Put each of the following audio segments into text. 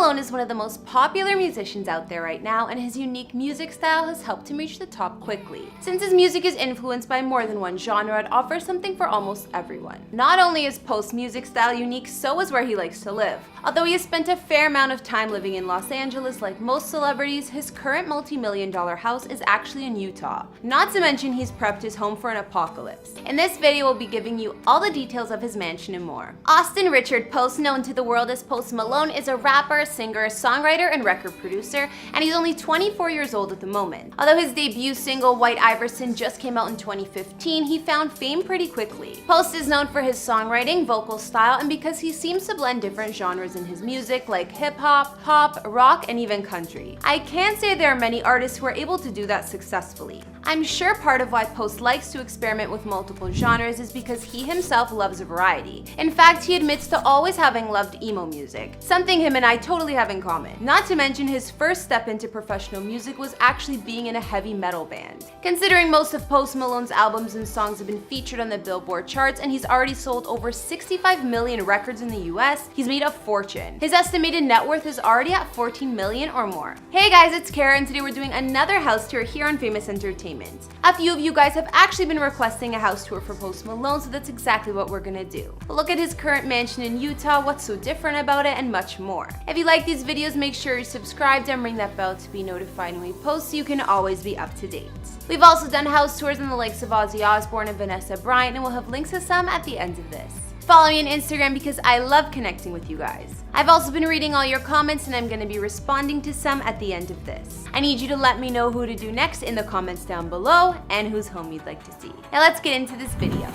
Malone is one of the most popular musicians out there right now, and his unique music style has helped him reach the top quickly. Since his music is influenced by more than one genre, it offers something for almost everyone. Not only is Post's music style unique, so is where he likes to live. Although he has spent a fair amount of time living in Los Angeles like most celebrities, his current multi-million-dollar house is actually in Utah. Not to mention he's prepped his home for an apocalypse. In this video, we'll be giving you all the details of his mansion and more. Austin Richard Post, known to the world as Post Malone, is a rapper, singer, songwriter, and record producer, and he's only 24 years old at the moment. Although his debut single, White Iverson, just came out in 2015, he found fame pretty quickly. Post is known for his songwriting, vocal style, and because he seems to blend different genres in his music like hip-hop, pop, rock, and even country. I can't say there are many artists who are able to do that successfully. I'm sure part of why Post likes to experiment with multiple genres is because he himself loves a variety. In fact, he admits to always having loved emo music, something him and I totally have in common. Not to mention his first step into professional music was actually being in a heavy metal band. Considering most of Post Malone's albums and songs have been featured on the Billboard charts and he's already sold over 65 million records in the US, he's made a fortune. His estimated net worth is already at 14 million or more. Hey guys, it's Kara, and today we're doing another house tour here on Famous Entertainment. A few of you guys have actually been requesting a house tour for Post Malone, so that's exactly what we're gonna do. We'll look at his current mansion in Utah, what's so different about it, and much more. If you like these videos, make sure you're subscribed and ring that bell to be notified when we post so you can always be up to date. We've also done house tours on the likes of Ozzy Osbourne and Vanessa Bryant, and we'll have links to some at the end of this. Follow me on Instagram because I love connecting with you guys. I've also been reading all your comments and I'm going to be responding to some at the end of this. I need you to let me know who to do next in the comments down below and whose home you'd like to see. Now let's get into this video.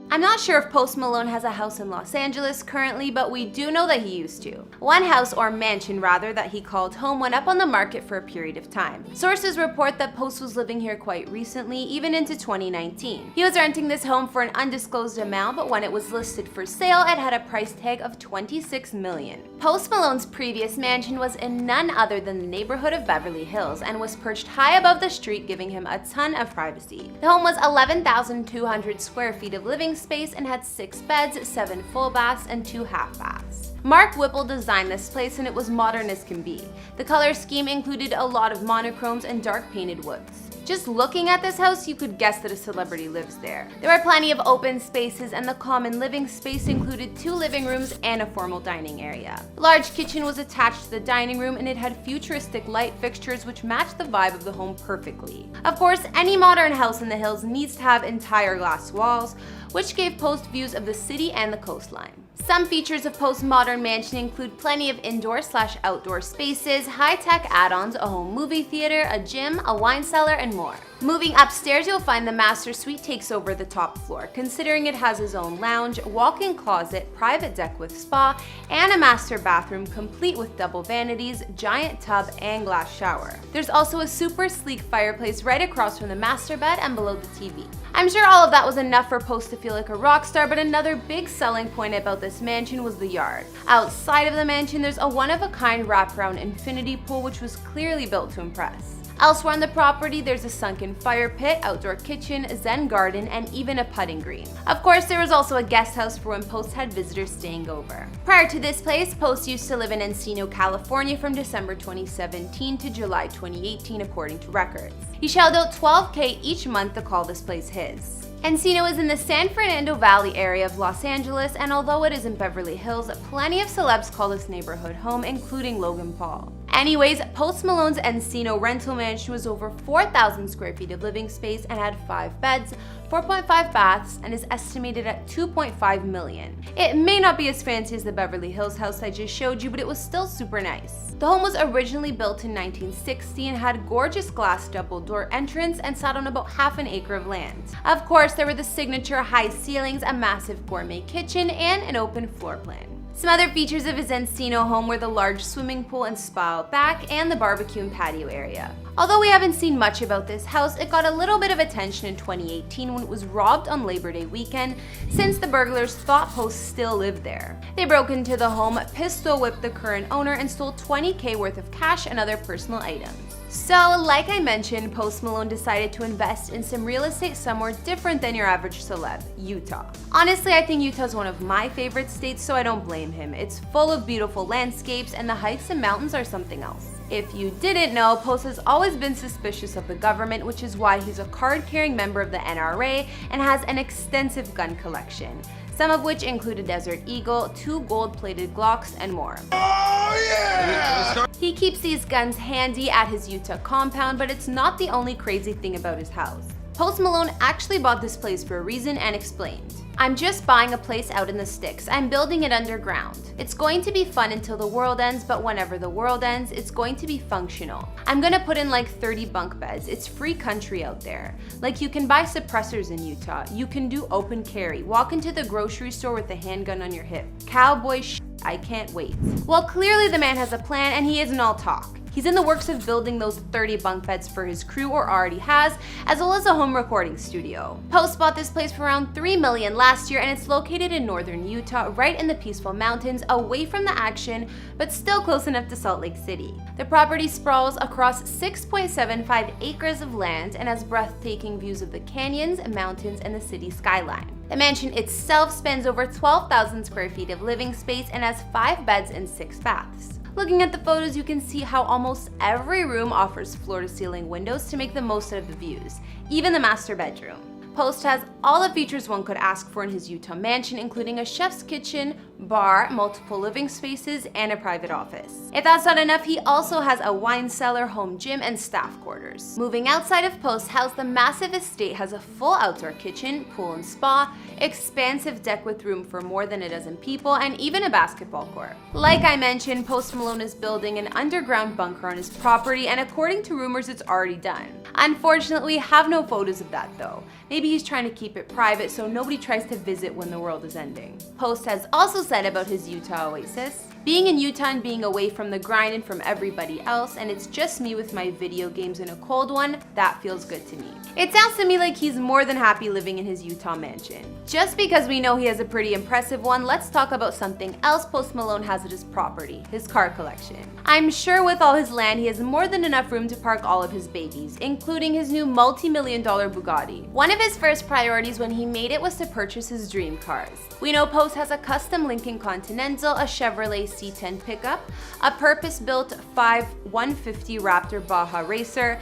I'm not sure if Post Malone has a house in Los Angeles currently, but we do know that he used to. One house, or mansion rather, that he called home went up on the market for a period of time. Sources report that Post was living here quite recently, even into 2019. He was renting this home for an undisclosed amount, but when it was listed for sale, it had a price tag of $26 million. Post Malone's previous mansion was in none other than the neighborhood of Beverly Hills and was perched high above the street, giving him a ton of privacy. The home was 11,200 square feet of living space and had 6 beds, 7 full baths, and 2 half baths. Mark Whipple designed this place and it was modern as can be. The color scheme included a lot of monochromes and dark painted woods. Just looking at this house, you could guess that a celebrity lives there. There were plenty of open spaces and the common living space included 2 living rooms and a formal dining area. The large kitchen was attached to the dining room and it had futuristic light fixtures which matched the vibe of the home perfectly. Of course, any modern house in the hills needs to have entire glass walls, which gave Post views of the city and the coastline. Some features of Post's modern mansion include plenty of indoor/outdoor spaces, high-tech add-ons, a home movie theater, a gym, a wine cellar, and more. Moving upstairs, you'll find the master suite takes over the top floor, considering it has his own lounge, walk-in closet, private deck with spa, and a master bathroom complete with double vanities, giant tub, and glass shower. There's also a super sleek fireplace right across from the master bed and below the TV. I'm sure all of that was enough for Post to feel like a rock star, but another big selling point about this mansion was the yard. Outside of the mansion, there's a one-of-a-kind wraparound infinity pool which was clearly built to impress. Elsewhere on the property, there's a sunken fire pit, outdoor kitchen, zen garden, and even a putting green. Of course, there was also a guest house for when Post had visitors staying over. Prior to this place, Post used to live in Encino, California from December 2017 to July 2018, according to records. He shelled out $12,000 each month to call this place his. Encino is in the San Fernando Valley area of Los Angeles, and although it is in Beverly Hills, plenty of celebs call this neighborhood home, including Logan Paul. Anyways, Post Malone's Encino rental mansion was over 4,000 square feet of living space and had 5 beds, 4.5 baths, and is estimated at $2.5 million. It may not be as fancy as the Beverly Hills house I just showed you, but it was still super nice. The home was originally built in 1960 and had gorgeous glass double-door entrance and sat on about half an acre of land. Of course, there were the signature high ceilings, a massive gourmet kitchen, and an open floor plan. Some other features of his Encino home were the large swimming pool and spa out back and the barbecue and patio area. Although we haven't seen much about this house, it got a little bit of attention in 2018 when it was robbed on Labor Day weekend, since the burglars thought Post still lived there. They broke into the home, pistol whipped the current owner, and stole $20,000 worth of cash and other personal items. So, like I mentioned, Post Malone decided to invest in some real estate somewhere different than your average celeb, Utah. Honestly, I think Utah is one of my favorite states, so I don't blame him. It's full of beautiful landscapes, and the hikes and mountains are something else. If you didn't know, Post has always been suspicious of the government, which is why he's a card-carrying member of the NRA and has an extensive gun collection, some of which include a Desert Eagle, 2 gold-plated Glocks, and more. Oh yeah! He keeps these guns handy at his Utah compound, but it's not the only crazy thing about his house. Post Malone actually bought this place for a reason and explained. "I'm just buying a place out in the sticks. I'm building it underground. It's going to be fun until the world ends, but whenever the world ends, it's going to be functional. I'm gonna put in like 30 bunk beds. It's free country out there. Like, you can buy suppressors in Utah. You can do open carry. Walk into the grocery store with a handgun on your hip. Cowboy shit. I can't wait." Well, clearly the man has a plan, and he isn't all talk. He's in the works of building those 30 bunk beds for his crew, or already has, as well as a home recording studio. Post bought this place for around $3 million last year, and it's located in northern Utah, right in the peaceful mountains, away from the action, but still close enough to Salt Lake City. The property sprawls across 6.75 acres of land and has breathtaking views of the canyons, mountains, and the city skyline. The mansion itself spans over 12,000 square feet of living space and has 5 beds and 6 baths. Looking at the photos, you can see how almost every room offers floor-to-ceiling windows to make the most out of the views, even the master bedroom. Post has all the features one could ask for in his Utah mansion, including a chef's kitchen, bar, multiple living spaces, and a private office. If that's not enough, he also has a wine cellar, home gym, and staff quarters. Moving outside of Post's house, the massive estate has a full outdoor kitchen, pool and spa, expansive deck with room for more than a dozen people, and even a basketball court. Like I mentioned, Post Malone is building an underground bunker on his property, and according to rumors, it's already done. Unfortunately, we have no photos of that though. Maybe he's trying to keep it private so nobody tries to visit when the world is ending. Post has also said about his Utah oasis, "Being in Utah and being away from the grind and from everybody else, and it's just me with my video games and a cold one, that feels good to me." It sounds to me like he's more than happy living in his Utah mansion. Just because we know he has a pretty impressive one, let's talk about something else Post Malone has at his property, his car collection. I'm sure with all his land, he has more than enough room to park all of his babies, including his new multi-million-dollar Bugatti. One of his first priorities when he made it was to purchase his dream cars. We know Post has a custom Lincoln Continental, a Chevrolet C10 pickup, a purpose-built 150 Raptor Baja Racer,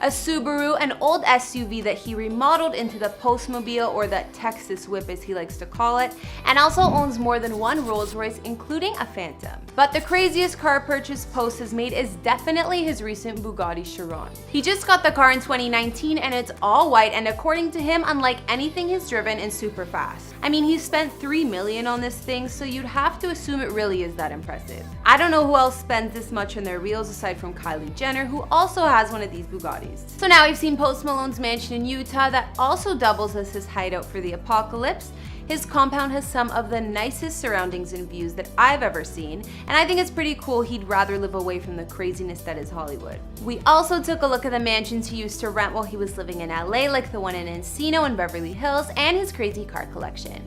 a Subaru, an old SUV that he remodeled into the Postmobile, or the Texas Whip as he likes to call it, and also owns more than 1 Rolls Royce, including a Phantom. But the craziest car purchase Post has made is definitely his recent Bugatti Chiron. He just got the car in 2019 and it's all white, and according to him, unlike anything he's driven, and super fast. I mean, he spent $3 million on this thing, so you'd have to assume it really is that impressive. I don't know who else spends this much on their wheels aside from Kylie Jenner, who also has one of these Bugattis. So now we've seen Post Malone's mansion in Utah that also doubles as his hideout for the apocalypse. His compound has some of the nicest surroundings and views that I've ever seen, and I think it's pretty cool he'd rather live away from the craziness that is Hollywood. We also took a look at the mansions he used to rent while he was living in LA, like the one in Encino and Beverly Hills, and his crazy car collection.